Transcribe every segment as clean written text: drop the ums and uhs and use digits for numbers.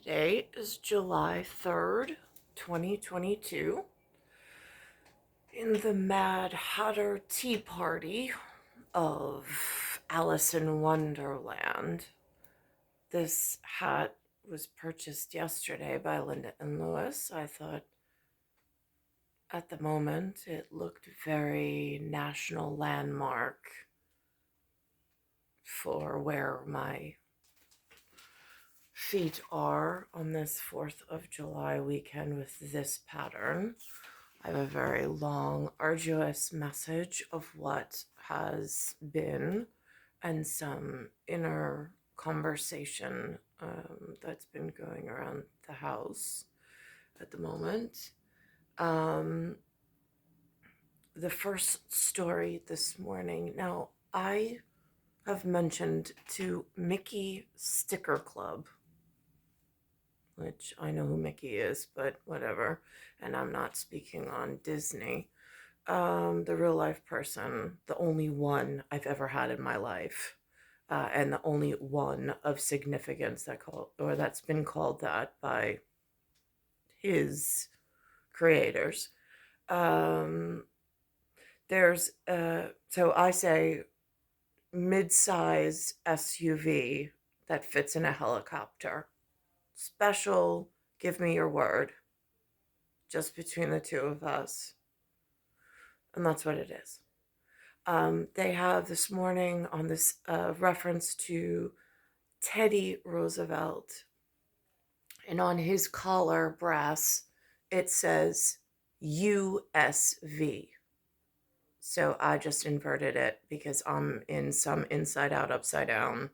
Today is July 3rd, 2022. In the Mad Hatter Tea Party of Alice in Wonderland. This hat was purchased yesterday by Linda and Lewis. I thought at the moment it looked very national landmark for where my feet are on this 4th of July weekend with this pattern. I have a very long, arduous message of what has been and some inner conversation that's been going around the house at the moment. The first story this morning. Now, I have mentioned to Mickey Sticker Club, which I know who Mickey is, but whatever. And I'm not speaking on Disney. The real life person, the only one I've ever had in my life, and the only one of significance that's been called that by his creators. So I say mid-size SUV that fits in a helicopter. Special, give me your word. Just between the two of us. And that's what it is. They have this morning on this reference to Teddy Roosevelt. And on his collar brass, it says USV. So I just inverted it because I'm in some inside out, upside down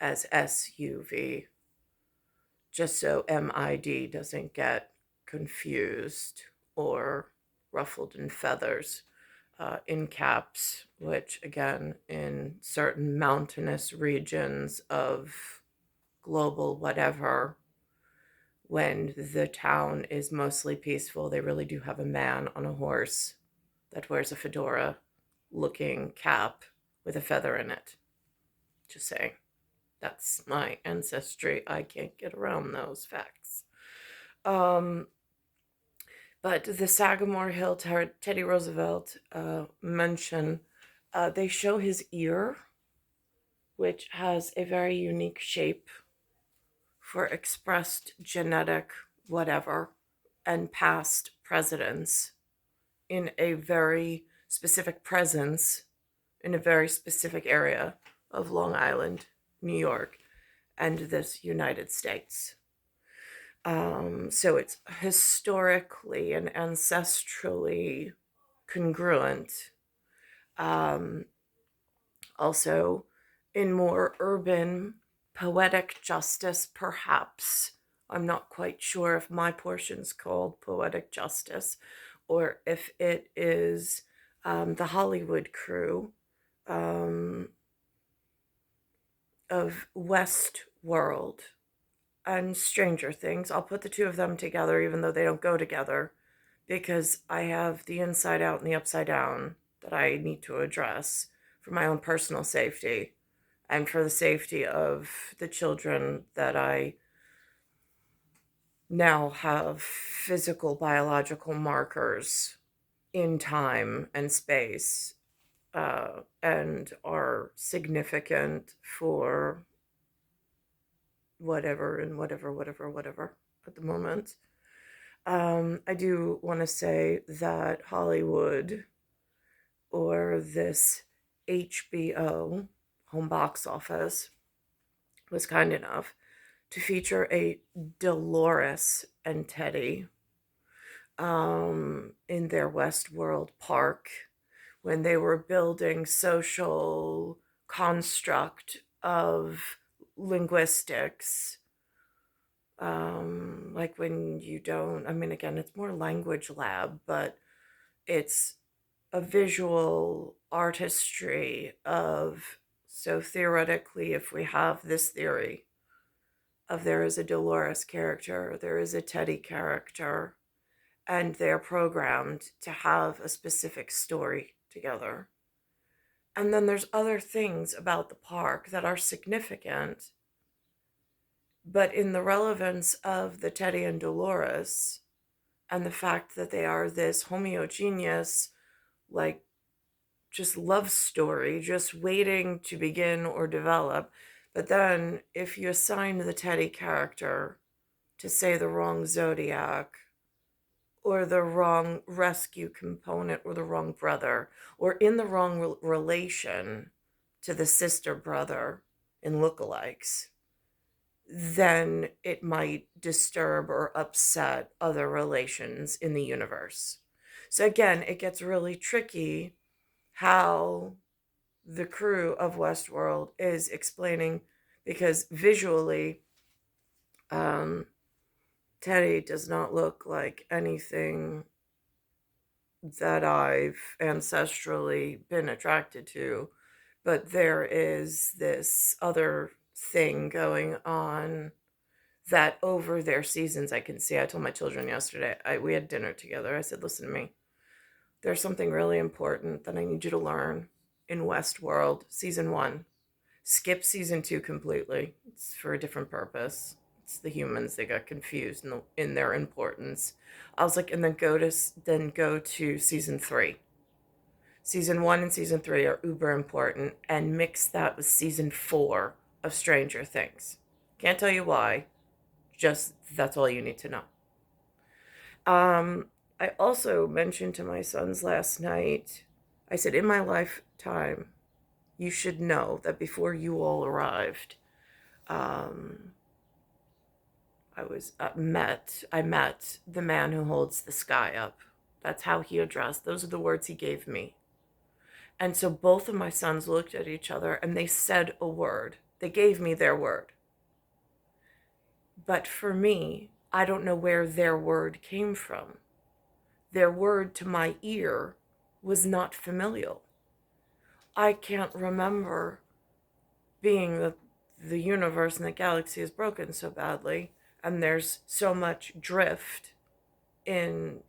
as SUV. Just so MID doesn't get confused or ruffled in feathers. In caps, which again, in certain mountainous regions of global whatever, when the town is mostly peaceful, they really do have a man on a horse that wears a fedora looking cap with a feather in it. Just saying. That's my ancestry. I can't get around those facts. But the Sagamore Hill Teddy Roosevelt mention, they show his ear, which has a very unique shape for expressed genetic whatever and past presidents in a very specific presence in a very specific area of Long Island, New York, and this United States. So it's historically and ancestrally congruent. Also, in more urban poetic justice, perhaps. I'm not quite sure if my portion's called poetic justice or if it is the Hollywood crew of Westworld and Stranger Things. I'll put the two of them together, even though they don't go together, because I have the inside out and the upside down that I need to address for my own personal safety and for the safety of the children that I now have physical, biological markers in time and space, and are significant for whatever and whatever at the moment. I do want to say that Hollywood or this HBO home box office was kind enough to feature a Dolores and Teddy in their Westworld park when they were building social construct of linguistics. Like when you don't, I mean, again, it's more language lab, but it's a visual artistry of, so theoretically, if we have this theory of there is a Dolores character, there is a Teddy character, and they're programmed to have a specific story together. And then there's other things about the park that are significant But in the relevance of the Teddy and Dolores and the fact that they are this homogeneous, like, just love story, just waiting to begin or develop. But then if you assign the Teddy character to, say, the wrong zodiac or the wrong rescue component or the wrong brother or in the wrong relation to the sister brother in lookalikes, then it might disturb or upset other relations in the universe. So again, it gets really tricky how the crew of Westworld is explaining, because visually, um, Teddy does not look like anything that I've ancestrally been attracted to, but there is this other thing going on that over their seasons I can see. I told my children yesterday, we had dinner together. I said, listen to me. There's something really important that I need you to learn in Westworld season 1. Skip season 2 completely. It's for a different purpose. It's the humans, they got confused in their importance. I was like, and then go to season 3. Season 1 and season 3 are uber important, and mix that with season 4 of Stranger Things. Can't tell you why. Just that's all you need to know. I also mentioned to my sons last night, I said, in my lifetime, you should know that before you all arrived, um, I met the man who holds the sky up. That's how he addressed. Those are the words he gave me. And so both of my sons looked at each other and they said a word. They gave me their word. But for me, I don't know where their word came from. Their word to my ear was not familial. I can't remember being the universe and the galaxy is broken so badly, and there's so much drift in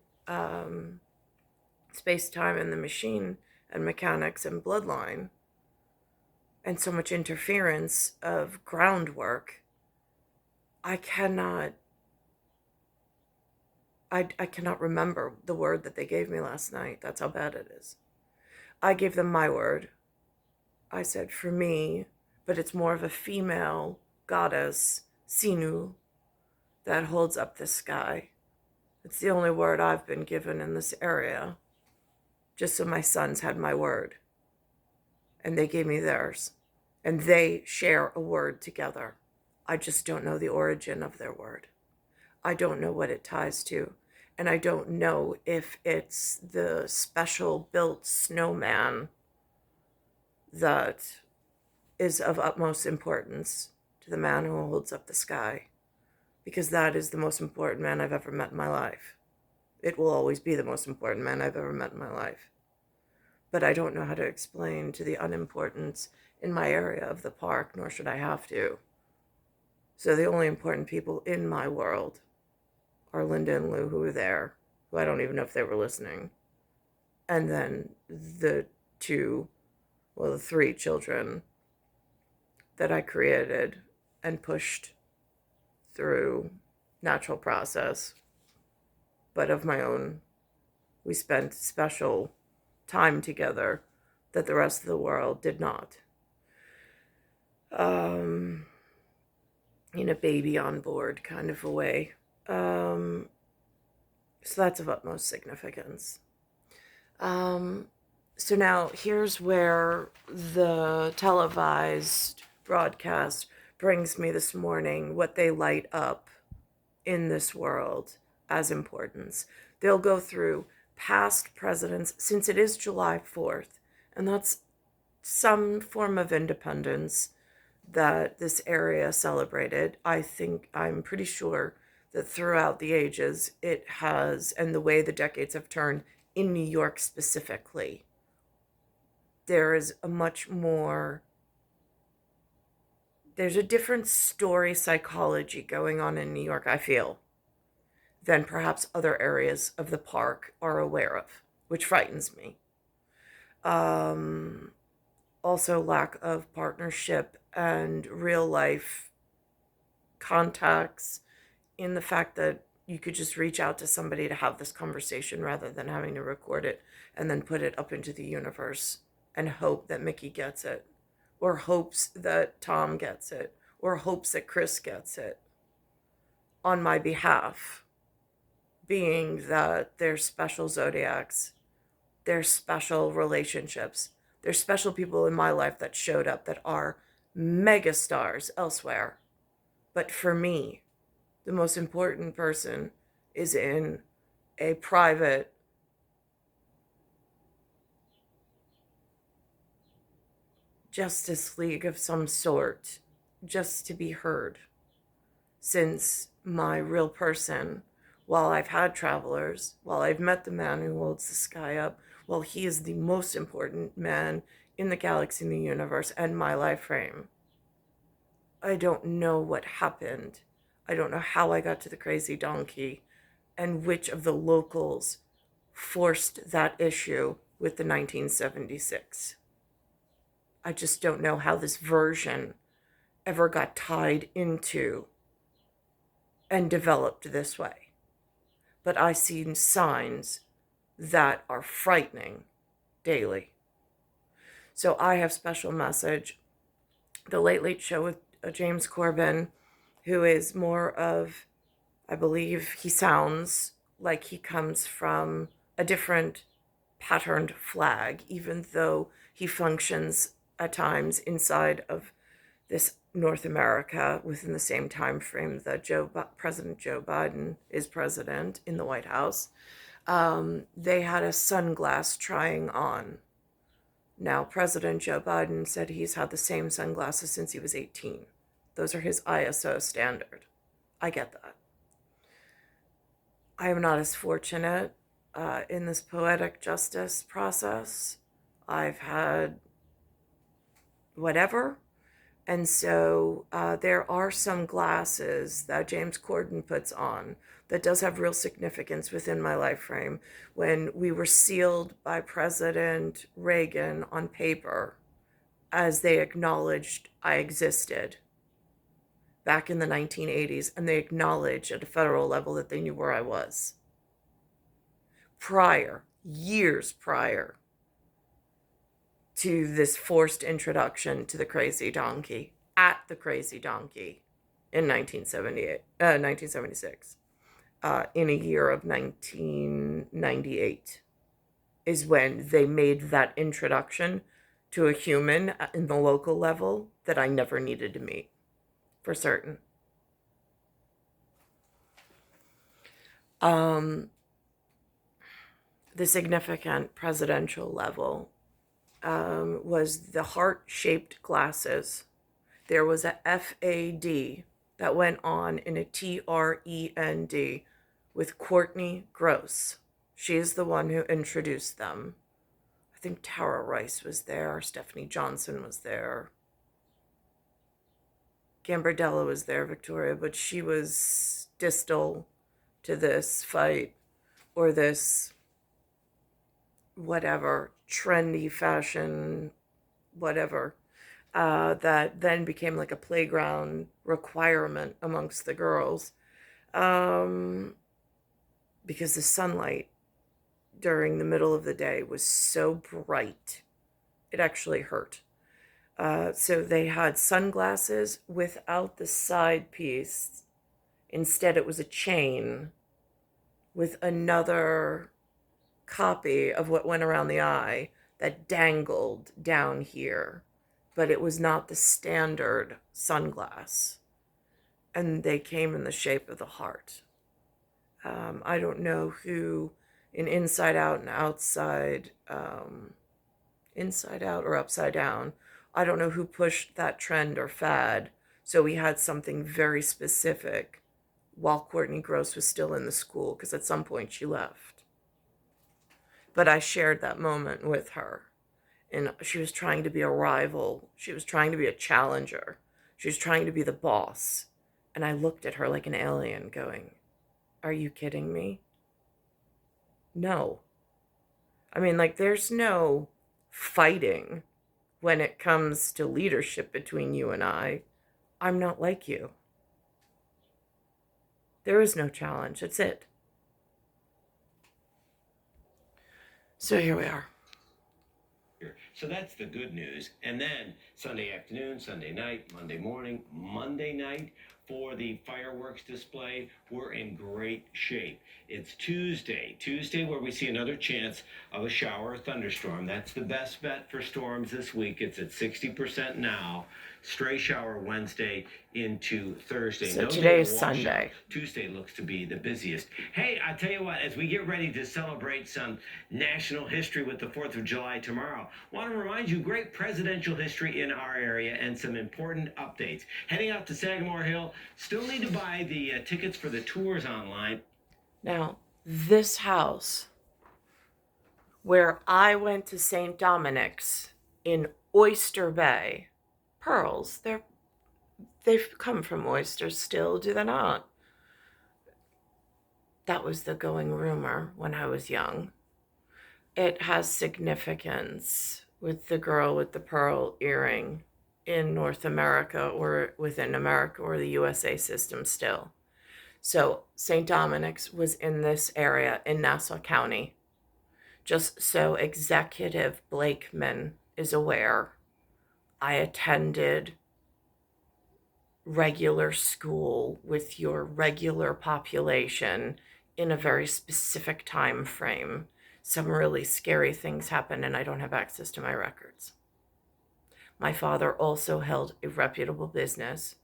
space time and the machine and mechanics and bloodline, and so much interference of groundwork. I cannot I cannot remember the word that they gave me last night. That's how bad it is. I gave them my word. I said, for me, but it's more of a female goddess, Sinu, that holds up the sky. It's the only word I've been given in this area, just so my sons had my word. And they gave me theirs. And they share a word together. I just don't know the origin of their word. I don't know what it ties to. And I don't know if it's the special built snowman that is of utmost importance to the man who holds up the sky, because that is the most important man I've ever met in my life. It will always be the most important man I've ever met in my life. But I don't know how to explain to the unimportance in my area of the park, nor should I have to. So the only important people in my world are Linda and Lou, who were there, who I don't even know if they were listening. And then the the 3 children that I created and pushed through natural process, but of my own. We spent special time together that the rest of the world did not. In a baby on board kind of a way. So that's of utmost significance. So now here's where the televised broadcast brings me this morning, what they light up in this world as importance. They'll go through past presidents, since it is July 4th, and that's some form of independence that this area celebrated. I'm pretty sure that throughout the ages it has, and the way the decades have turned in New York specifically, there is there's a different story psychology going on in New York, I feel, than perhaps other areas of the park are aware of, which frightens me. Also, lack of partnership and real life contacts, in the fact that you could just reach out to somebody to have this conversation rather than having to record it and then put it up into the universe and hope that Mickey gets it, or hopes that Tom gets it, or hopes that Chris gets it on my behalf, being that they're special zodiacs, they're special relationships, they're special people in my life that showed up that are mega stars elsewhere. But for me, the most important person is in a private Justice League of some sort, just to be heard. Since my real person, while I've had travelers, while I've met the man who holds the sky up, while he is the most important man in the galaxy, in the universe, and my life frame, I don't know what happened. I don't know how I got to the crazy donkey and which of the locals forced that issue with the 1976. I just don't know how this version ever got tied into and developed this way. But I see signs that are frightening daily. So I have special message. The Late Late Show with James Corbin, who is more of, I believe he sounds like he comes from a different patterned flag, even though he functions at times inside of this North America within the same time frame that President Joe Biden is president in the White House. They had a sunglass trying on. Now, President Joe Biden said he's had the same sunglasses since he was 18. Those are his ISO standard. I get that. I am not as fortunate in this poetic justice process. I've had whatever. And so there are some glasses that James Corden puts on that does have real significance within my life frame. When we were sealed by President Reagan on paper, as they acknowledged I existed back in the 1980s, and they acknowledged at a federal level that they knew where I was. Years prior to this forced introduction to the crazy donkey, at the crazy donkey in 1976, in a year of 1998, is when they made that introduction to a human in the local level that I never needed to meet, for certain. The significant presidential level was the heart-shaped glasses. There was a FAD that went on in a TREND with Courtney Gross. She is the one who introduced them. I think Tara Rice was there. Stephanie Johnson was there. Gambardella was there, Victoria, but she was distal to this fight, or this whatever, trendy fashion, whatever, that then became like a playground requirement amongst the girls, because the sunlight during the middle of the day was so bright, it actually hurt. So they had sunglasses without the side piece. Instead, it was a chain with another copy of what went around the eye that dangled down here, but it was not the standard sunglass. And they came in the shape of the heart. I don't know who in Inside Out and Outside, Inside Out or Upside Down, I don't know who pushed that trend or fad. So we had something very specific while Courtney Gross was still in the school, because at some point she left. But I shared that moment with her. And she was trying to be a rival. She was trying to be a challenger. She was trying to be the boss. And I looked at her like an alien going, are you kidding me? No. I mean, like, there's no fighting when it comes to leadership between you and I. I'm not like you. There is no challenge. That's it. So here we are. So that's the good news. And then Sunday afternoon, Sunday night, Monday morning, Monday night for the fireworks display, we're in great shape. It's Tuesday where we see another chance of a shower or thunderstorm. That's the best bet for storms this week. It's at 60% now. Stray shower Wednesday into Thursday. So No today day is to wash Sunday. out. Tuesday looks to be the busiest. Hey, I tell you what, as we get ready to celebrate some national history with the 4th of July tomorrow, want to remind you great presidential history in our area and some important updates. Heading out to Sagamore Hill, still need to buy the tickets for the tours online. Now, this house where I went to St. Dominic's in Oyster Bay, pearls, they've come from oysters still, do they not? That was the going rumor when I was young. It has significance with the girl with the pearl earring in North America or within America or the USA system still. So St. Dominic's was in this area in Nassau County. Just so Executive Blakeman is aware, I attended regular school with your regular population in a very specific time frame. Some really scary things happen and I don't have access to my records. My father also held a reputable business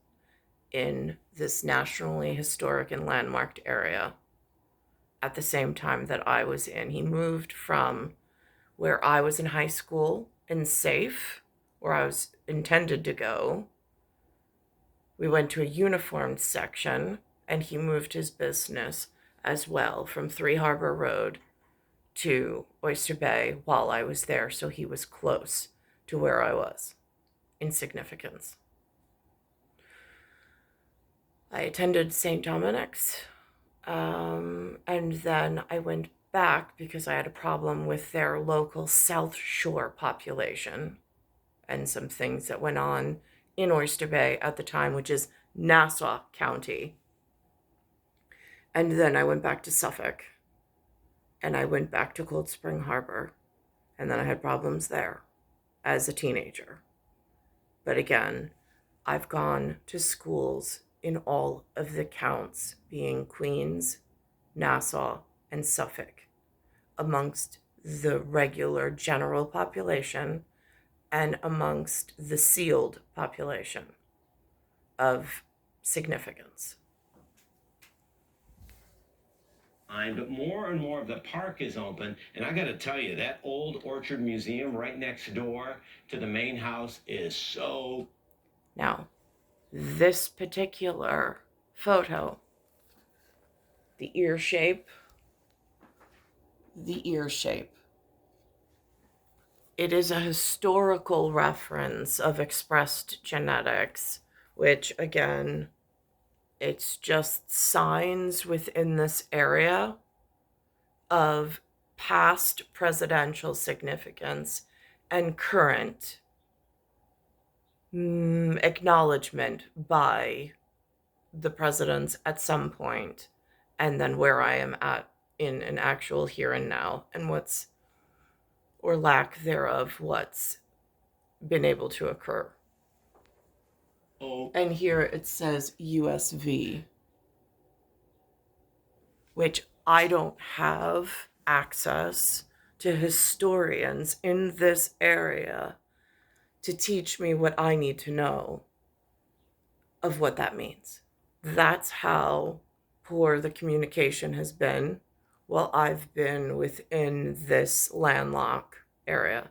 in this nationally historic and landmarked area at the same time that I was in. He moved from where I was in high school and safe, where I was intended to go. We went to a uniformed section, and he moved his business as well from 3 Harbor Road to Oyster Bay while I was there, so he was close to where I was in significance. I attended St. Dominic's, and then I went back because I had a problem with their local South Shore population and some things that went on in Oyster Bay at the time, which is Nassau County. And then I went back to Suffolk, and I went back to Cold Spring Harbor, and then I had problems there as a teenager. But again, I've gone to schools in all of the counts, being Queens, Nassau, and Suffolk, amongst the regular general population and amongst the sealed population of significance. But more and more of the park is open, and I got to tell you, that old Orchard Museum right next door to the main house is so. Now, this particular photo, the ear shape, it is a historical reference of expressed genetics, which again, it's just signs within this area of past presidential significance and current acknowledgement by the presidents at some point, and then where I am at in an actual here and now, and what's, or lack thereof, what's been able to occur. Oh. And here it says USV, which I don't have access to historians in this area to teach me what I need to know of what that means. That's how poor the communication has been while I've been within this landlocked area.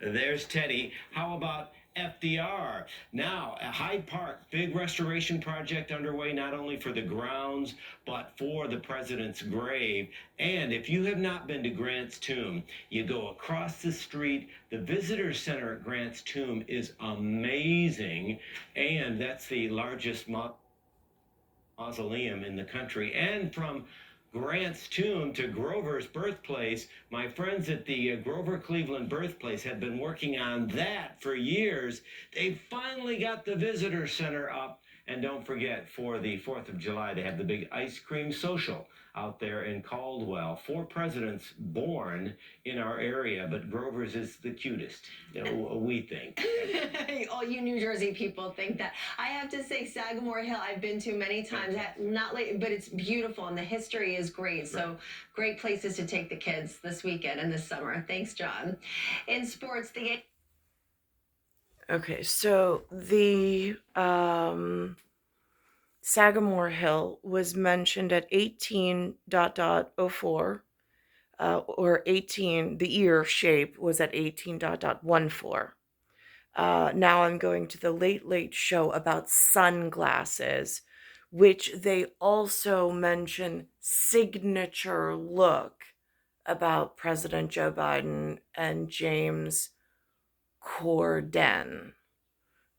There's Teddy. How about FDR? Now, at Hyde Park, big restoration project underway, not only for the grounds, but for the president's grave. And if you have not been to Grant's tomb, you go across the street. The visitor center at Grant's tomb is amazing. And that's the largest mausoleum in the country. And from Grant's tomb to Grover's birthplace, my friends at the Grover Cleveland birthplace have been working on that for years. They finally got the visitor center up, And don't forget, for the 4th of July, they have the big ice cream social out there in Caldwell. 4 presidents born in our area, but Grover's is the cutest, we think. All you New Jersey people think that. I have to say, Sagamore Hill, I've been to many times. Not late, but it's beautiful and the history is great. So great places to take the kids this weekend and this summer. Thanks, John. In sports, the Okay, so the Sagamore Hill was mentioned at 18.04, or 18, the ear shape was at 18.14. Now I'm going to the Late Late Show about sunglasses, which they also mention signature look about President Joe Biden and James Corden.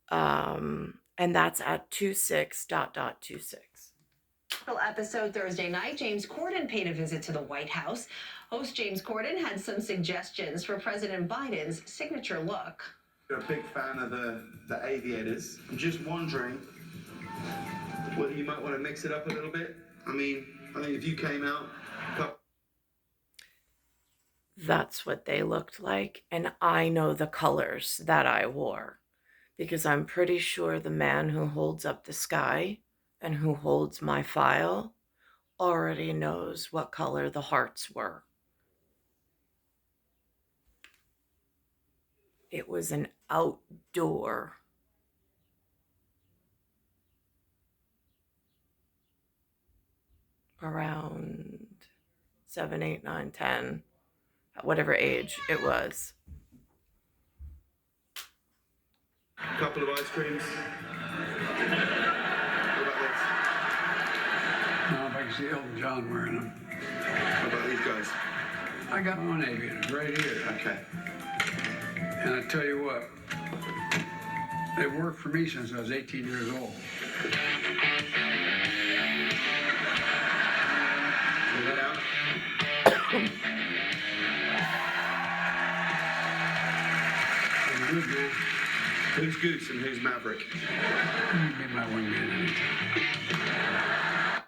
And that's at 26.26. episode Thursday night, James Corden paid a visit to the White House. Host James Corden had some suggestions for President Biden's signature look. You're a big fan of the aviators. I'm just wondering whether you might want to mix it up a little bit. I think if you came out... That's what they looked like, and I know the colors that I wore, because I'm pretty sure the man who holds up the sky and who holds my file already knows what color the hearts were. It was an outdoor around 7, 8, 9, 10, whatever age it was. A couple of ice creams. What about this? Now, if I can see Elton John wearing them. What about these guys? I got my own aviators right here. Okay. And I tell you what, they've worked for me since I was 18 years old. Pull that out. I'm good, man. Who's Goose and who's Maverick? You can be my wingman anytime.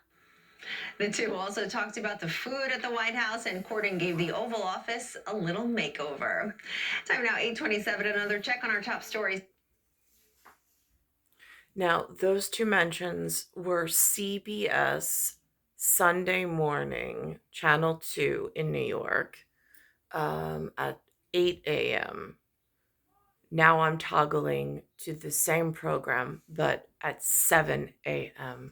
The two also talked about the food at the White House, and Corden gave the Oval Office a little makeover. Time now, 8:27. Another check on our top stories. Now, those two mentions were CBS Sunday Morning, Channel 2 in New York, at 8 a.m. Now I'm toggling to the same program, but at 7 a.m.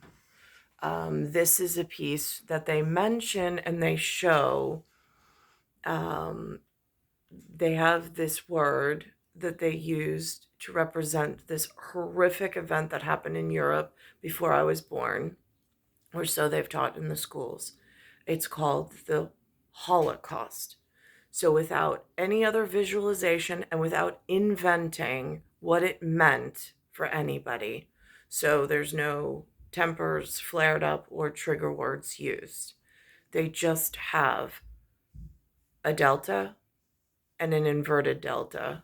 This is a piece that they mention and they show. They have this word that they used to represent this horrific event that happened in Europe before I was born, or so they've taught in the schools. It's called the Holocaust. So without any other visualization and without inventing what it meant for anybody, so there's no tempers flared up or trigger words used. They just have a delta and an inverted delta,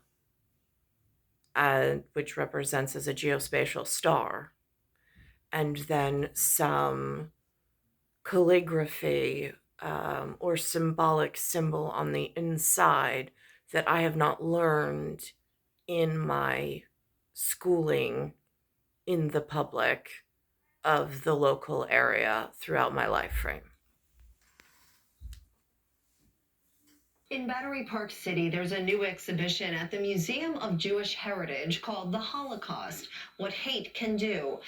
which represents as a geospatial star, and then some calligraphy or symbolic symbol on the inside that I have not learned in my schooling in the public of the local area throughout my life frame. In Battery Park City, there's a new exhibition at the Museum of Jewish Heritage called The Holocaust, What Hate Can Do.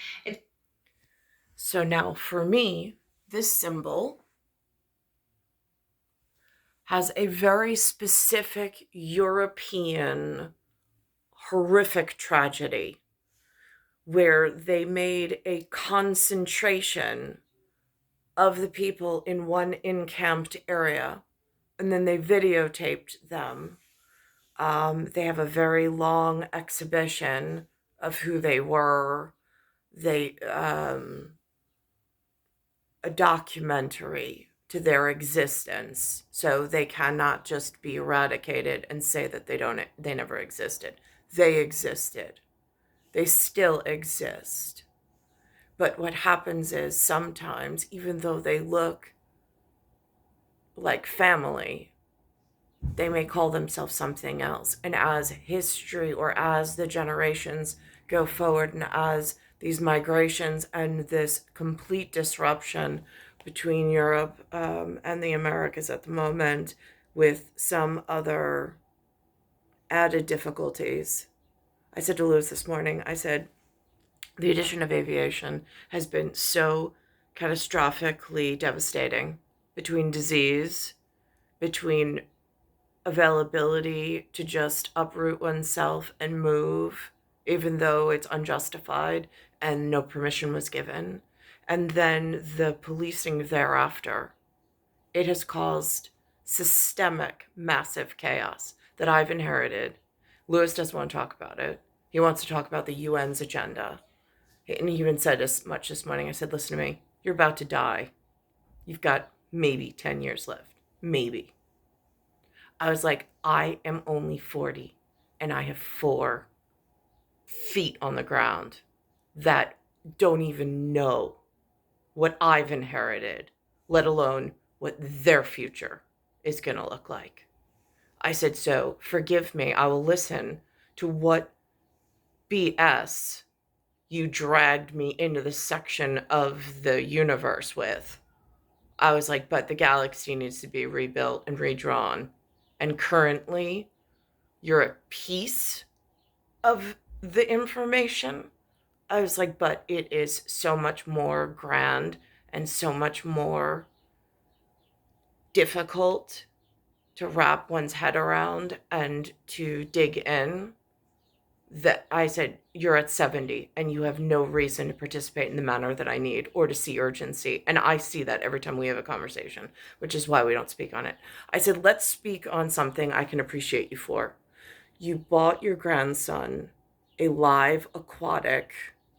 So now for me, this symbol has a very specific European horrific tragedy where they made a concentration of the people in one encamped area, and then they videotaped them. They have a very long exhibition of who they were. A documentary to their existence, so they cannot just be eradicated and say that they never existed. They existed. They still exist. But what happens is sometimes, even though they look like family, they may call themselves something else. And as history or as the generations go forward and as these migrations and this complete disruption between Europe and the Americas at the moment, with some other added difficulties. I said to Lewis this morning, I said, the addition of aviation has been so catastrophically devastating, between disease, between availability to just uproot oneself and move, even though it's unjustified and no permission was given, and then the policing thereafter. It has caused systemic, massive chaos that I've inherited. Lewis doesn't want to talk about it. He wants to talk about the UN's agenda. And he even said as much this morning. I said, listen to me, you're about to die. You've got maybe 10 years left. Maybe. I was like, I am only 40 and I have 4 feet on the ground that don't even know what I've inherited, let alone what their future is going to look like. I said, so forgive me. I will listen to what BS you dragged me into this section of the universe with. I was like, but the galaxy needs to be rebuilt and redrawn. And currently, you're a piece of the information. I was like, but it is so much more grand and so much more difficult to wrap one's head around and to dig in, that I said, you're at 70 and you have no reason to participate in the manner that I need or to see urgency. And I see that every time we have a conversation, which is why we don't speak on it. I said, let's speak on something I can appreciate you for. You bought your grandson a live aquatic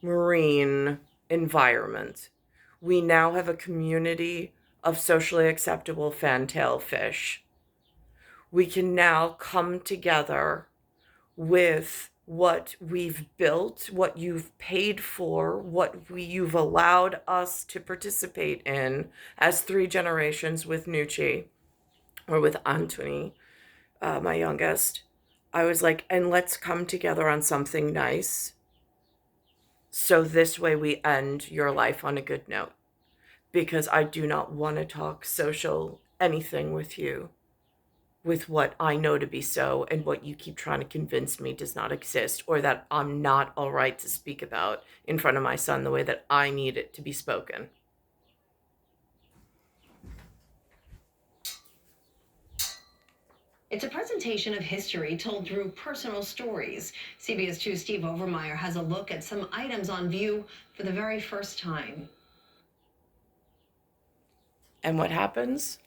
marine environment. We now have a community of socially acceptable fantail fish. We can now come together with what we've built, what you've paid for, what you've allowed us to participate in as 3 generations with Nucci, or with Anthony, my youngest. I was like, and let's come together on something nice, so this way we end your life on a good note, because I do not want to talk social anything with you with what I know to be so and what you keep trying to convince me does not exist, or that I'm not all right to speak about in front of my son the way that I need it to be spoken. It's a presentation of history told through personal stories. CBS 2's Steve Overmeyer has a look at some items on view for the very first time. And what happens?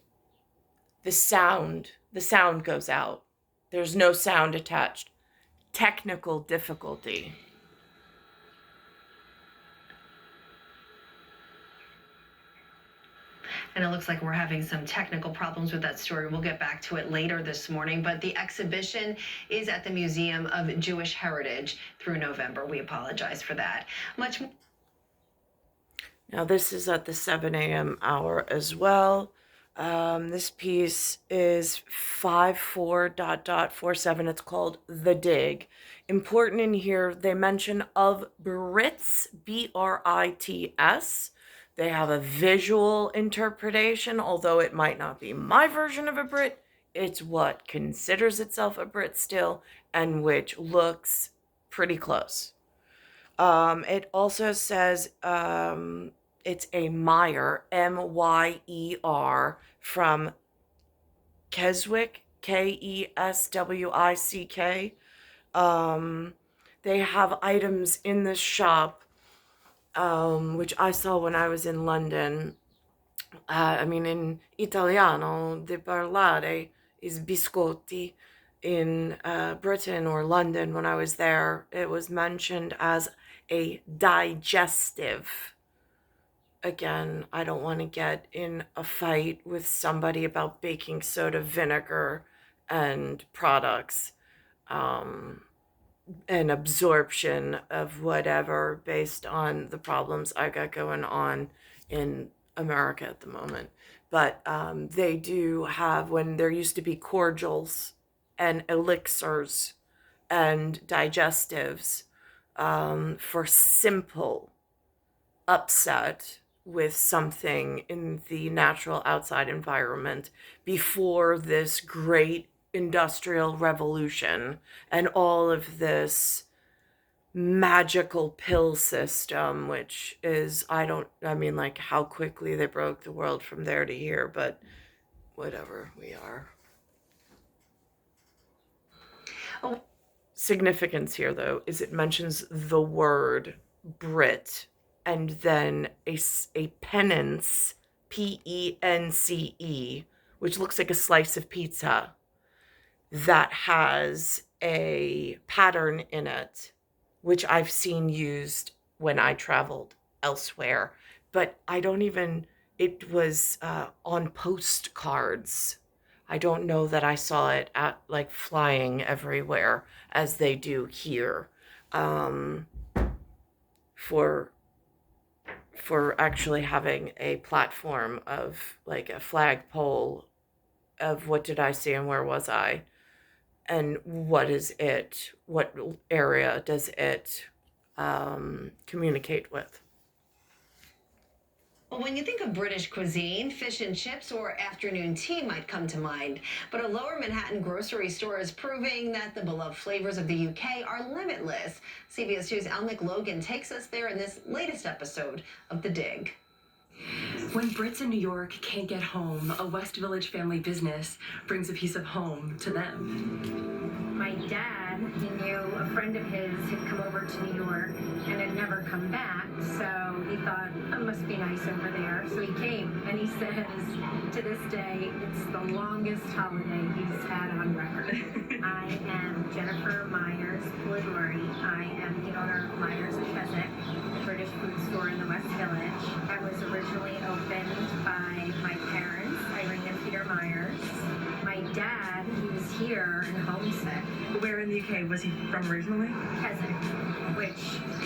The sound goes out. There's no sound attached. Technical difficulty. And it looks like we're having some technical problems with that story. We'll get back to it later this morning. But the exhibition is at the Museum of Jewish Heritage through November. We apologize for that. Much more. Now this is at the 7 a.m. hour as well. This piece is 54.47. It's called The Dig. Important in here, they mention of Brits, B-R-I-T-S. They have a visual interpretation, although it might not be my version of a Brit. It's what considers itself a Brit still, and which looks pretty close. It also says it's a Meyer, M-Y-E-R, from Keswick, Keswick. They have items in this shop, which I saw when I was in London. In Italiano, di parlare is biscotti. In Britain or London, when I was there, it was mentioned as a digestive. Again, I don't want to get in a fight with somebody about baking soda, vinegar, and products. an absorption of whatever based on the problems I got going on in America at the moment. But they do have, when there used to be cordials and elixirs and digestives for simple upset with something in the natural outside environment before this great industrial revolution and all of this magical pill system, which is, I mean, like how quickly they broke the world from there to here, but whatever, we are. Oh. Significance here, though, is it mentions the word Brit and then a penance, Pence, which looks like a slice of pizza that has a pattern in it, which I've seen used when I traveled elsewhere. But I don't even, it was on postcards. I don't know that I saw it at like flying everywhere as they do here. For actually having a platform of like a flagpole of what did I see and where was I, and what is it, what area does it communicate with. Well, when you think of British cuisine, fish and chips or afternoon tea might come to mind. But a lower Manhattan grocery store is proving that the beloved flavors of the UK are limitless. CBS 2's Almec Logan takes us there in this latest episode of The Dig. When Brits in New York can't get home, a West Village family business brings a piece of home to them. My dad, he knew a friend of his had come over to New York and had never come back, so he thought, it must be nice over there. So he came, and he says, to this day, it's the longest holiday he's had on record. I am Jennifer Myers Polidori. I am the owner of Myers & Keswick, a British food store in the West Village. I was originally opened by my parents, Irene and Peter Myers. My dad, he was here in homesick. Where in the UK was he from originally? Keswick, which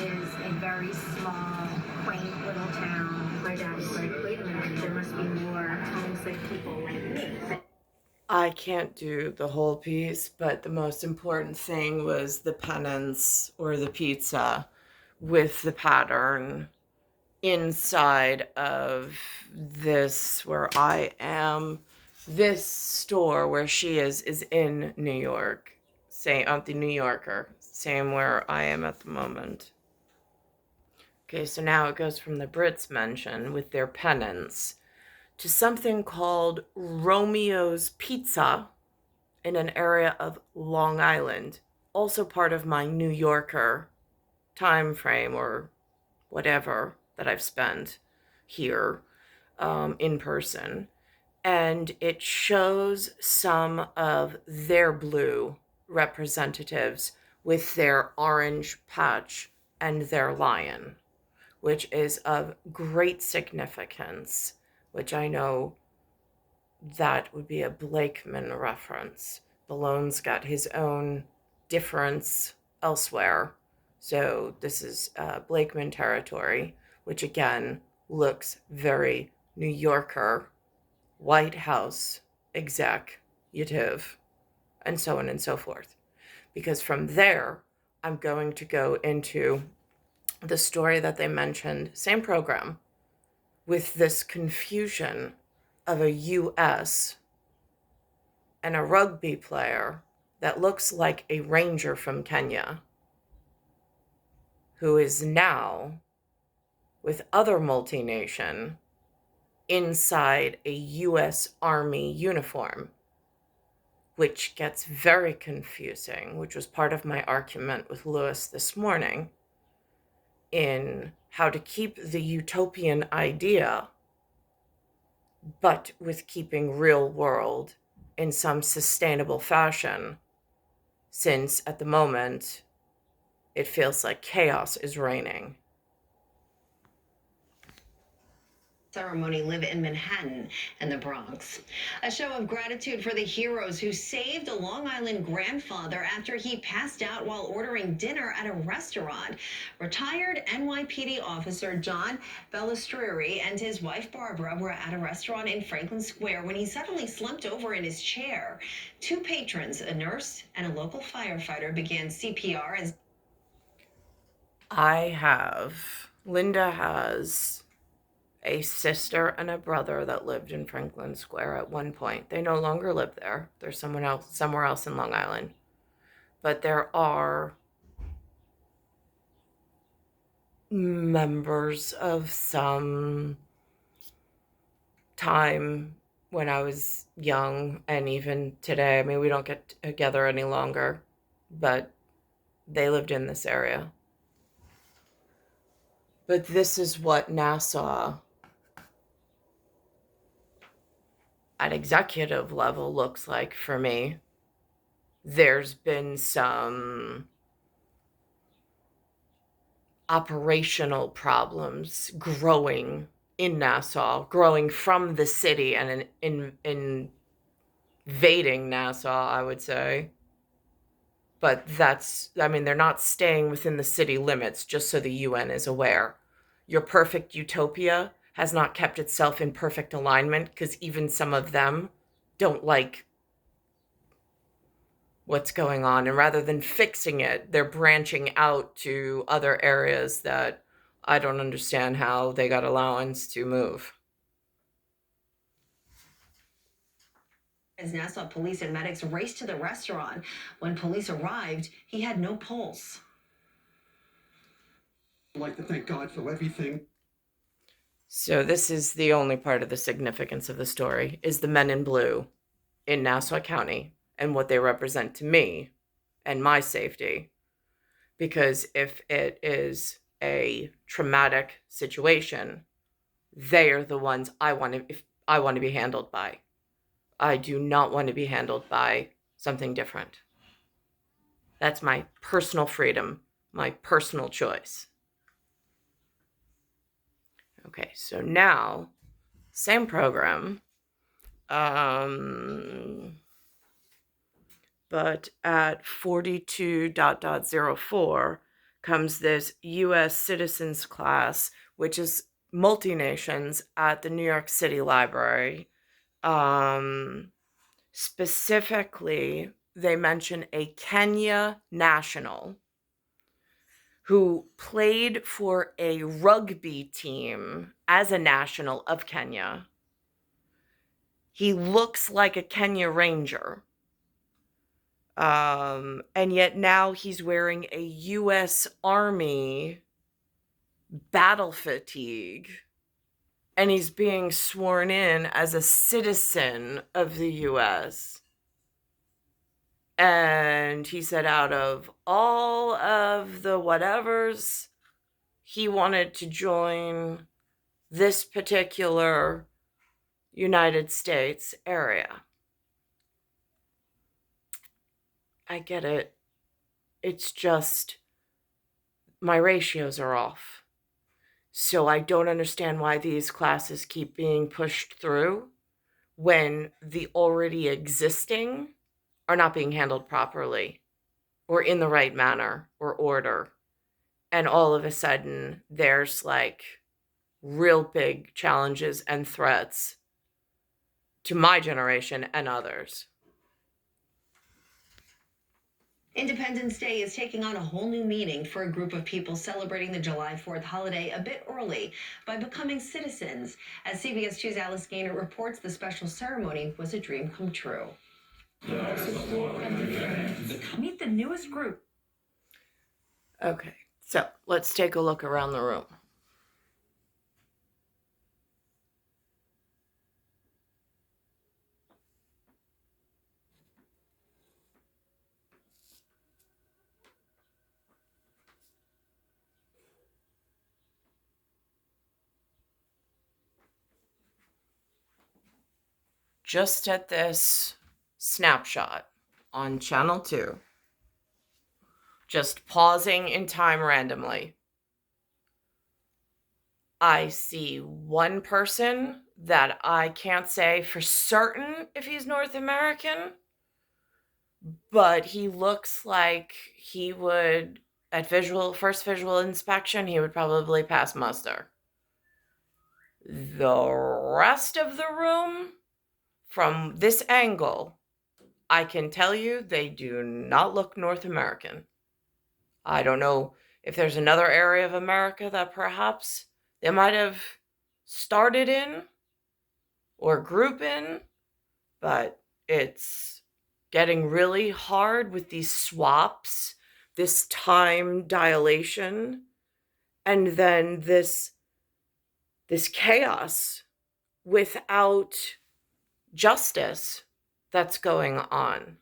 is a very small, quaint little town. My dad was like, wait a minute, there must be more homesick people like me. I can't do the whole piece, but the most important thing was the penance or the pizza with the pattern inside of this where I am. This store where she is in New York, same at the New Yorker, same where I am at the moment. Okay, so now it goes from the Brits mention with their penance to something called Romeo's Pizza in an area of Long Island, also part of my New Yorker time frame or whatever that I've spent here in person. And it shows some of their blue representatives with their orange patch and their lion, which is of great significance, which I know that would be a Blakeman reference. Ballone's got his own difference elsewhere. So this is Blakeman territory, which again looks very New Yorker, White House executive, and so on and so forth. Because from there, I'm going to go into the story that they mentioned, same program, with this confusion of a US and a rugby player that looks like a ranger from Kenya, who is now with other multination inside a US Army uniform, which gets very confusing, which was part of my argument with Lewis this morning in how to keep the utopian idea, but with keeping real world in some sustainable fashion, since at the moment it feels like chaos is reigning. ceremony live in Manhattan and the Bronx. A show of gratitude for the heroes who saved a Long Island grandfather after he passed out while ordering dinner at a restaurant. Retired NYPD officer John Bellistreri and his wife Barbara were at a restaurant in Franklin Square when he suddenly slumped over in his chair. Two patrons, a nurse and a local firefighter, began CPR as Linda has a sister and a brother that lived in Franklin Square at one point. They no longer live there. There's somewhere else in Long Island. But there are members of some time when I was young, and even today. I mean, we don't get together any longer, but they lived in this area. But this is what Nassau at executive level looks like for me. There's been some operational problems growing in Nassau, growing from the city and invading Nassau, I would say. But they're not staying within the city limits, just so the UN is aware. Your perfect utopia has not kept itself in perfect alignment, because even some of them don't like what's going on. And rather than fixing it, they're branching out to other areas that I don't understand how they got allowance to move. As Nassau police and medics raced to the restaurant. When police arrived, he had no pulse. I'd like to thank God for everything. So this is the only part of the significance of the story, is the men in blue in Nassau County and what they represent to me and my safety. Because if it is a traumatic situation, they are the ones I want to be handled by. I do not want to be handled by something different. That's my personal freedom, my personal choice. Okay, so now, same program, but at 42.04 comes this U.S. citizens class, which is multi-nations at the New York City Library. Specifically, they mention a Kenya national who played for a rugby team as a national of Kenya. He looks like a Kenya Ranger. And yet now he's wearing a U.S. Army battle fatigue. And he's being sworn in as a citizen of the U.S. And he said out of all of the whatevers, he wanted to join this particular United States area. I get it. It's just my ratios are off. So I don't understand why these classes keep being pushed through when the already existing are not being handled properly or in the right manner or order. And all of a sudden, there's like real big challenges and threats to my generation and others. Independence Day is taking on a whole new meaning for a group of people celebrating the July 4th holiday a bit early by becoming citizens. As CBS 2's Alice Gaynor reports, the special ceremony was a dream come true. Meet the newest group. Okay, so let's take a look around the room. Just at this snapshot on channel 2, just pausing in time randomly, I see one person that I can't say for certain if he's North American, but he looks like he would, at first visual inspection, he would probably pass muster. The rest of the room, from this angle, I can tell you they do not look North American. I don't know if there's another area of America that perhaps they might have started in or group in, but it's getting really hard with these swaps, this time dilation, and then this chaos without justice that's going on.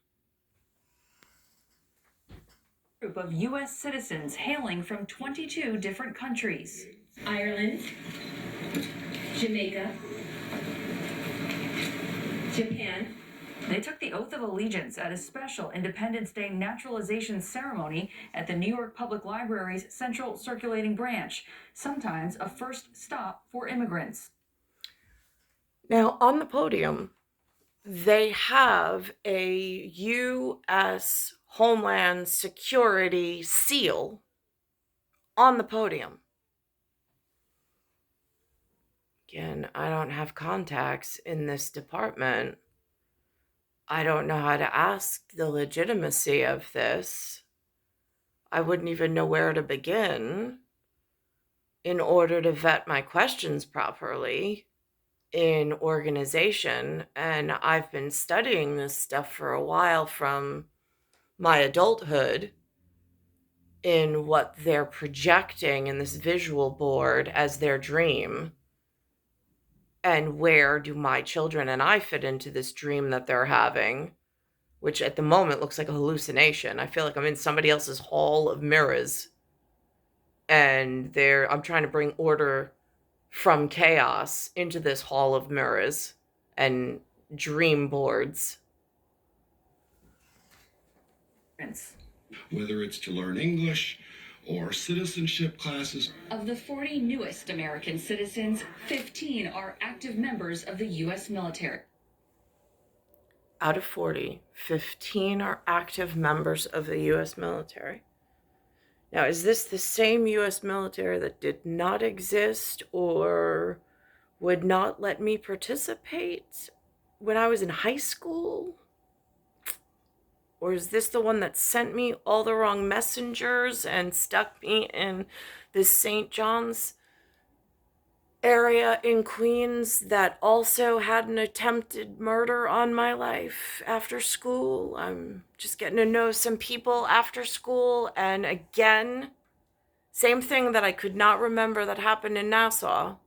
Group of U.S. citizens hailing from 22 different countries. Ireland, Jamaica, Japan. They took the oath of allegiance at a special Independence Day naturalization ceremony at the New York Public Library's Central Circulating Branch, sometimes a first stop for immigrants. Now, on the podium, they have a U.S. Homeland Security seal on the podium. Again, I don't have contacts in this department. I don't know how to ask the legitimacy of this. I wouldn't even know where to begin in order to vet my questions properly in organization. And I've been studying this stuff for a while from my adulthood in what they're projecting in this visual board as their dream. And where do my children and I fit into this dream that they're having, which at the moment looks like a hallucination. I feel like I'm in somebody else's hall of mirrors, and I'm trying to bring order from chaos into this hall of mirrors and dream boards. Whether it's to learn English or citizenship classes. Of the 40 newest American citizens, 15 are active members of the U.S. military. Out of 40, 15 are active members of the U.S. military. Now, is this the same U.S. military that did not exist or would not let me participate when I was in high school? Or is this the one that sent me all the wrong messengers and stuck me in this St. John's area in Queens that also had an attempted murder on my life after school? I'm just getting to know some people after school. And again, same thing that I could not remember that happened in Nassau.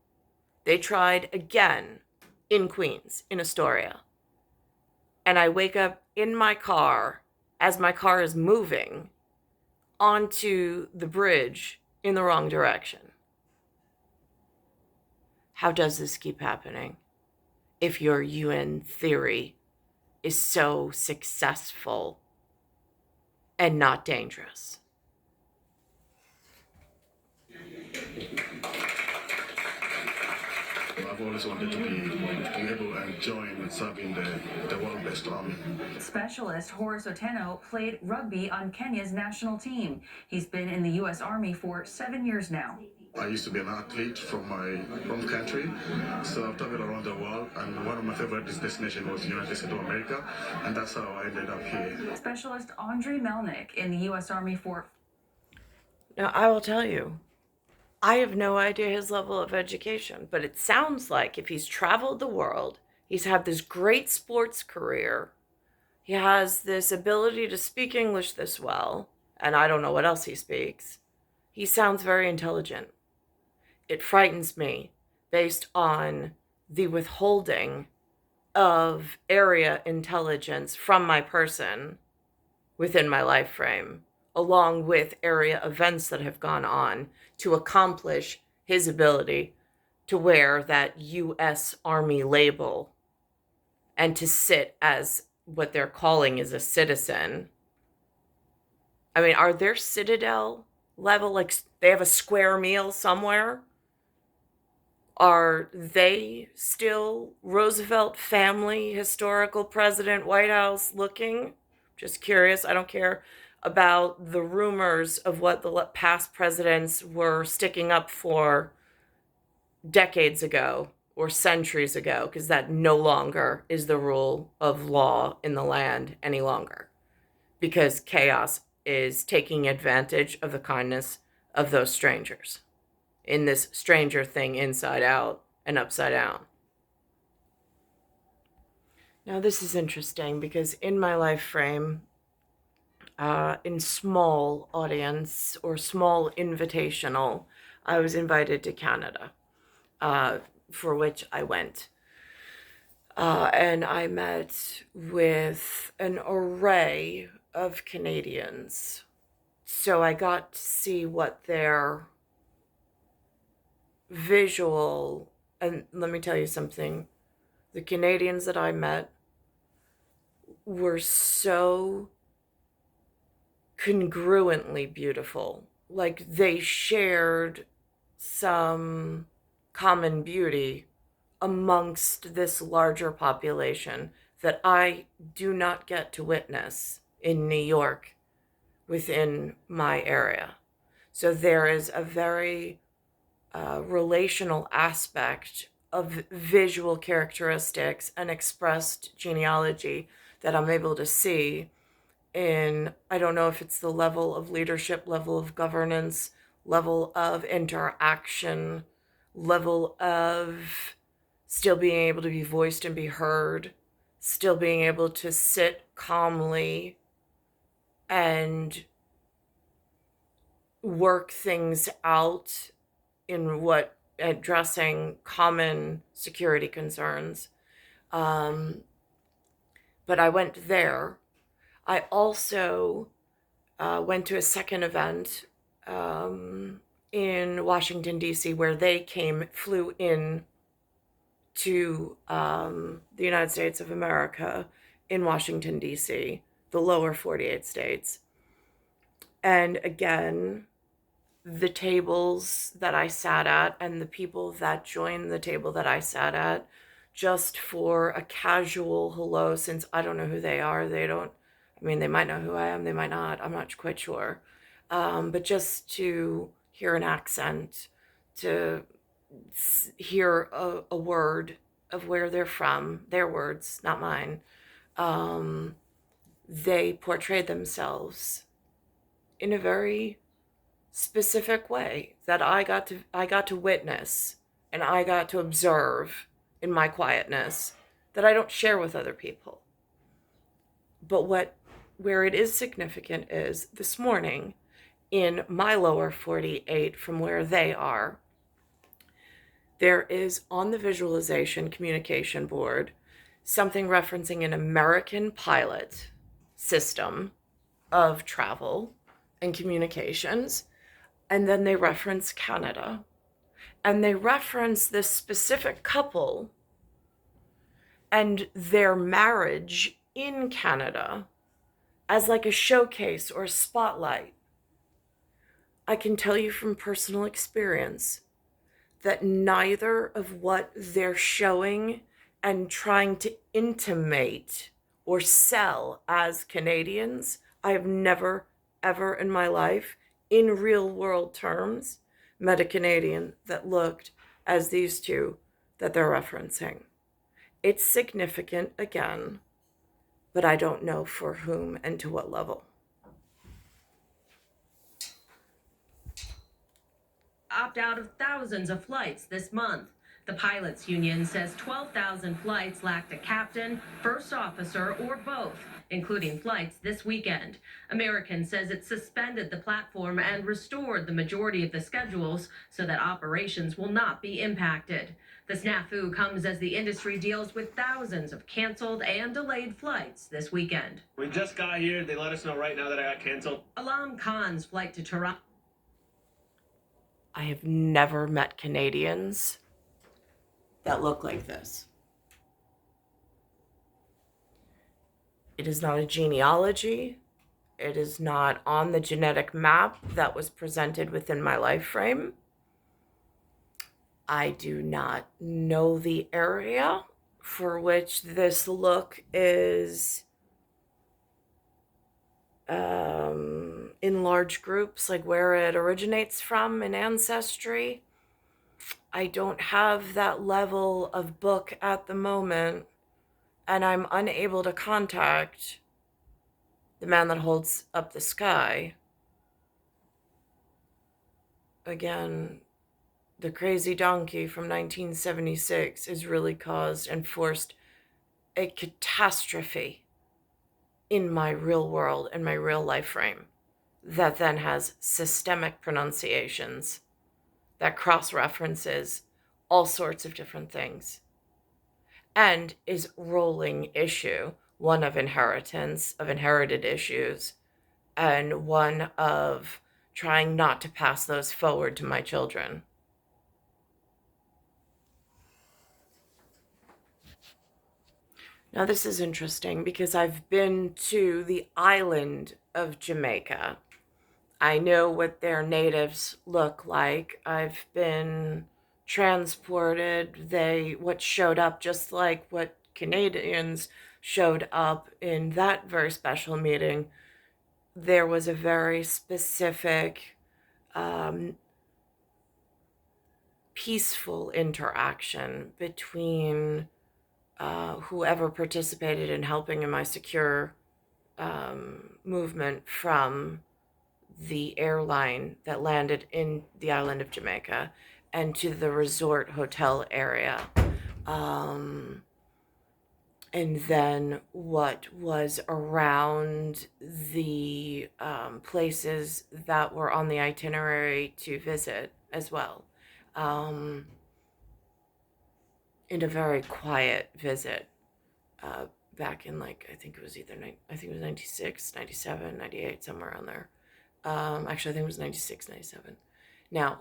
They tried again in Queens, in Astoria. And I wake up in my car as my car is moving onto the bridge in the wrong direction. How does this keep happening if your UN theory is so successful and not dangerous? I've always wanted to be able and join serving the world-best army. Specialist Horace Otieno played rugby on Kenya's national team. He's been in the U.S. Army for 7 years now. I used to be an athlete from my home country, so I've traveled around the world, and one of my favorite destinations was the United States of America, and that's how I ended up here. Specialist Andre Melnick in the U.S. Army for... Now, I will tell you, I have no idea his level of education, but it sounds like if he's traveled the world, he's had this great sports career, he has this ability to speak English this well, and I don't know what else he speaks. He sounds very intelligent. It frightens me based on the withholding of area intelligence from my person within my life frame, along with area events that have gone on to accomplish his ability to wear that U.S. Army label and to sit as what they're calling is a citizen. I mean, are there Citadel level, like they have a square meal somewhere Are they still Roosevelt family, historical president, White House looking? Just curious. I don't care about the rumors of what the past presidents were sticking up for decades ago or centuries ago, because that no longer is the rule of law in the land any longer, because chaos is taking advantage of the kindness of those strangers in this Stranger Thing inside out and upside down. Now, this is interesting because in my life frame, in small audience or small invitational, I was invited to Canada, for which I went. And I met with an array of Canadians. So I got to see what their visual, and let me tell you something, the Canadians that I met were so congruently beautiful. Like they shared some common beauty amongst this larger population that I do not get to witness in New York within my area. So there is a very relational aspect of visual characteristics and expressed genealogy that I'm able to see in, I don't know if it's the level of leadership, level of governance, level of interaction, level of still being able to be voiced and be heard, still being able to sit calmly and work things out in what addressing common security concerns. But I went there. I also went to a second event in Washington, D.C., where they flew in to the United States of America in Washington, D.C., the lower 48 states. And again, the tables that I sat at and the people that joined the table that I sat at, just for a casual hello, since I don't know who they are. They might know who I am, they might not, I'm not quite sure. But just to hear an accent, to hear a word of where they're from, their words, not mine, they portrayed themselves in a very specific way that I got to witness and I got to observe in my quietness that I don't share with other people. But where it is significant is this morning in my lower 48 from where they are, there is on the visualization communication board something referencing an American pilot system of travel and communications. And then they reference Canada. And they reference this specific couple and their marriage in Canada as like a showcase or a spotlight. I can tell you from personal experience that neither of what they're showing and trying to intimate or sell as Canadians, I have never, ever in my life, in real world terms, met a Canadian that looked as these two that they're referencing. It's significant again, but I don't know for whom and to what level. Opt out of thousands of flights this month. The pilots union says 12,000 flights lacked a captain, first officer, or both, including flights this weekend. American says it suspended the platform and restored the majority of the schedules so that operations will not be impacted. The snafu comes as the industry deals with thousands of canceled and delayed flights this weekend. We just got here. They let us know right now that I got canceled. Alam Khan's flight to Toronto. I have never met Canadians that look like this. It is not a genealogy. It is not on the genetic map that was presented within my life frame. I do not know the area for which this look is in large groups, like where it originates from in ancestry. I don't have that level of book at the moment, and I'm unable to contact the man that holds up the sky. Again, the crazy donkey from 1976 has really caused and forced a catastrophe in my real world and my real life frame that then has systemic pronunciations that cross references all sorts of different things and is rolling issue, one of inheritance, of inherited issues, and one of trying not to pass those forward to my children. Now, this is interesting because I've been to the island of Jamaica. I know what their natives look like. I've been transported. What showed up just like what Canadians showed up in that very special meeting. There was a very specific, peaceful interaction between whoever participated in helping in my secure movement from the airline that landed in the island of Jamaica and to the resort hotel area. And then what was around the places that were on the itinerary to visit as well. In a very quiet visit back in, like, I think it was 96, 97, 98, somewhere around there. Actually, I think it was 96, 97. Now,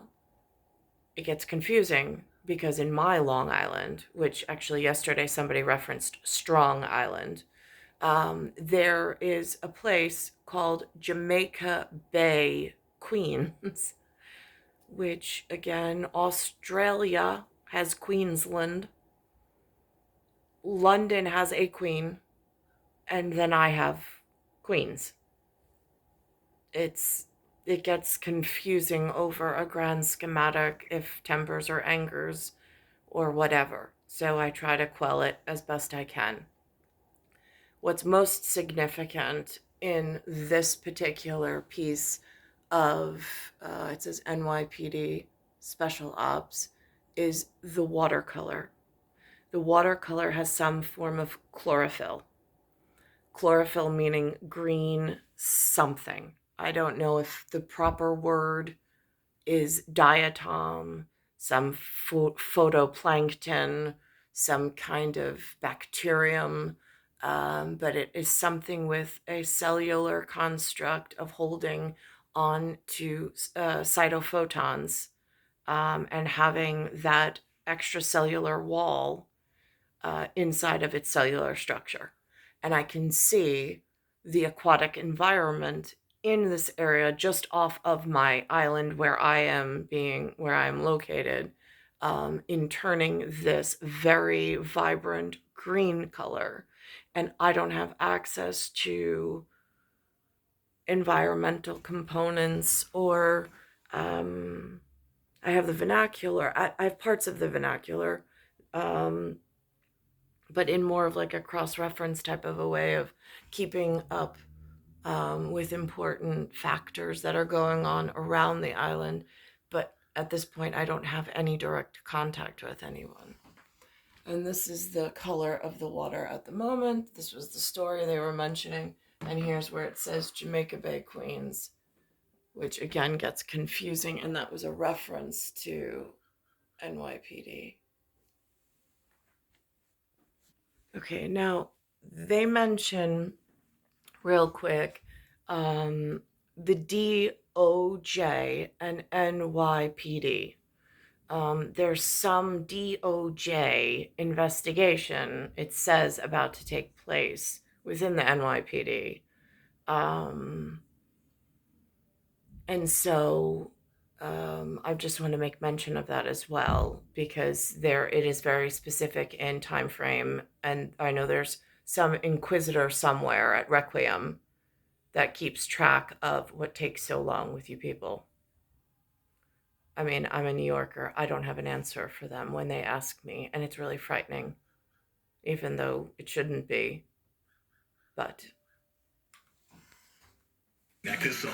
it gets confusing because in my Long Island, which actually yesterday somebody referenced Strong Island, there is a place called Jamaica Bay, Queens, which, again, Australia has Queensland, London has a queen, and then I have Queens. It gets confusing over a grand schematic if tempers or angers or whatever. So I try to quell it as best I can. What's most significant in this particular piece of, it says NYPD Special Ops, is the watercolor. The watercolor has some form of chlorophyll. Chlorophyll meaning green something. I don't know if the proper word is diatom, some photoplankton, some kind of bacterium, but it is something with a cellular construct of holding on to cytophotons and having that extracellular wall inside of its cellular structure. And I can see the aquatic environment in this area just off of my island where I am located, in turning this very vibrant green color. And I don't have access to environmental components or I have the vernacular. I have parts of the vernacular, but in more of like a cross-reference type of a way of keeping up with important factors that are going on around the island. But at this point, I don't have any direct contact with anyone. And this is the color of the water at the moment. This was the story they were mentioning. And here's where it says Jamaica Bay, Queens, which again gets confusing. And that was a reference to NYPD. Okay, now they mention real quick the DOJ and NYPD. There's some DOJ investigation, it says, about to take place within the NYPD. And so I just want to make mention of that as well, because there it is very specific in time frame, and I know there's some inquisitor somewhere at Requiem that keeps track of what takes so long with you people. I mean, I'm a New Yorker. I don't have an answer for them when they ask me, and it's really frightening, even though it shouldn't be. But Connect us all.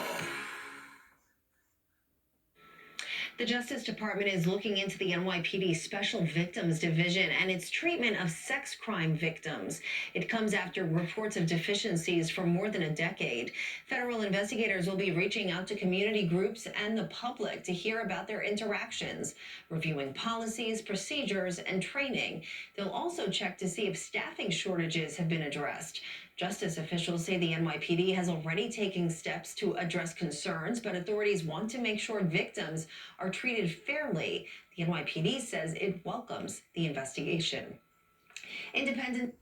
The Justice Department is looking into the NYPD Special Victims Division and its treatment of sex crime victims. It comes after reports of deficiencies for more than a decade. Federal investigators will be reaching out to community groups and the public to hear about their interactions, reviewing policies, procedures, and training. They'll also check to see if staffing shortages have been addressed. Justice officials say the NYPD has already taken steps to address concerns, but authorities want to make sure victims are treated fairly. The NYPD says it welcomes the investigation. Independent.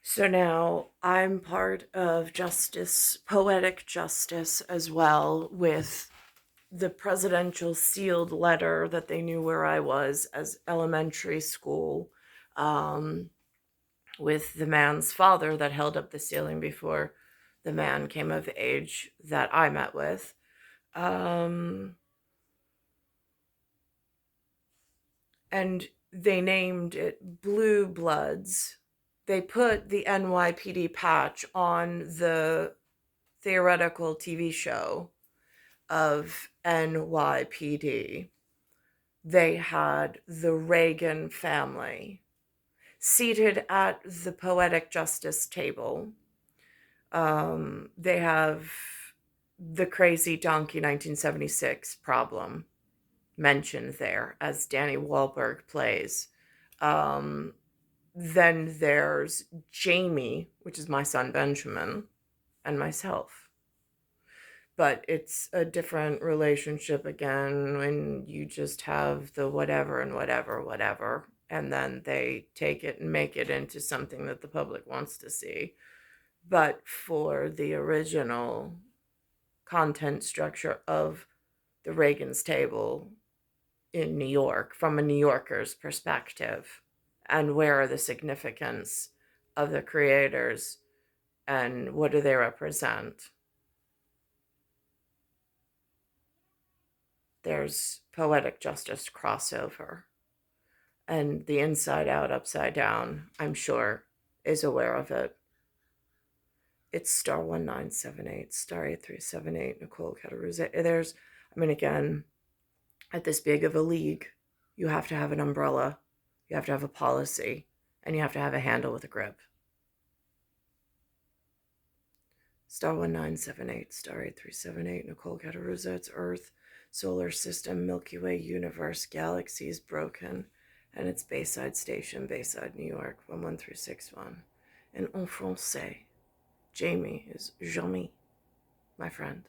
so now I'm part of Justice, Poetic Justice as well, with the presidential sealed letter that they knew where I was as elementary school, with the man's father that held up the ceiling before the man came of age that I met with. And they named it Blue Bloods. They put the NYPD patch on the theoretical TV show of NYPD. They had the Reagan family seated at the Poetic Justice table. They have the crazy donkey 1976 problem mentioned there, as Danny Wahlberg plays. Then there's Jamie, which is my son Benjamin, and myself. But it's a different relationship again when you just have the whatever and whatever, and then they take it and make it into something that the public wants to see. But for the original content structure of the Reagan's table in New York, from a New Yorker's perspective, and where are the significance of the creators and what do they represent? There's Poetic Justice crossover. And the Inside Out, Upside Down, I'm sure, is aware of it. It's star 1978, star 8378, Nicole Cattaruzza. Again, at this big of a league, you have to have an umbrella, you have to have a policy, and you have to have a handle with a grip. Star 1978, star 8378, Nicole Cattaruzza. It's Earth, solar system, Milky Way, universe, galaxies broken, and it's Bayside Station, Bayside, New York, 11361. And en français, Jamie is Jamie, my friend.